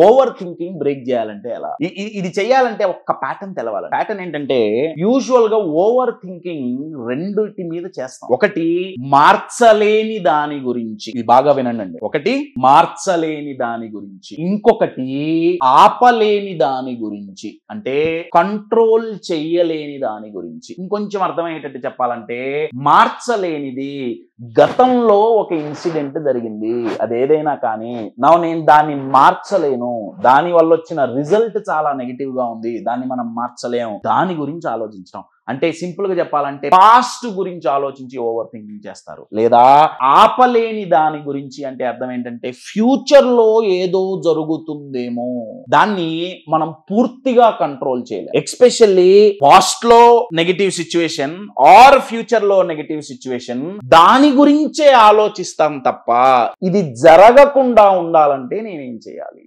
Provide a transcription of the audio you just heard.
Over thinking break చేయాలంటే ఎలా? ఇది చేయాలంటే ఒక్క ప్యాటర్న్ తెలవాలి. ప్యాటర్న్ ఏంటంటే యూజువల్ గా ఓవర్ థింకింగ్ రెండిటి మీద చేస్తాం. ఒకటి మార్చలేని దాని గురించి, ఇది బాగా వినండి. ఒకటి మార్చలేని దాని గురించి, ఇంకొకటి ఆపలేని దాని గురించి, అంటే కంట్రోల్ చెయ్యలేని దాని గురించి. ఇంకొంచెం అర్థమయ్యేటట్టు చెప్పాలంటే మార్చలేనిది గతంలో ఒక ఇన్సిడెంట్ జరిగింది, అదేదైనా కానీ నేను దాన్ని మార్చలేను, దాని వల్ల వచ్చిన రిజల్ట్ చాలా నెగిటివ్ గా ఉంది, దాన్ని మనం మార్చలేము, దాని గురించి ఆలోచించడం. అంటే సింపుల్ గా చెప్పాలంటే పాస్ట్ గురించి ఆలోచించి ఓవర్ థింకింగ్ చేస్తారు. లేదా ఆపలేని దాని గురించి అంటే అర్థం ఏంటంటే ఫ్యూచర్ లో ఏదో జరుగుతుందేమో, దాన్ని మనం పూర్తిగా కంట్రోల్ చేయలేం. ఎస్పెషల్లీ పాస్ట్ లో నెగిటివ్ సిచ్యువేషన్ ఆర్ ఫ్యూచర్ లో నెగిటివ్ సిచ్యువేషన్, దాని గురించే ఆలోచిస్తాం తప్ప ఇది జరగకుండా ఉండాలంటే నేనేం చేయాలి?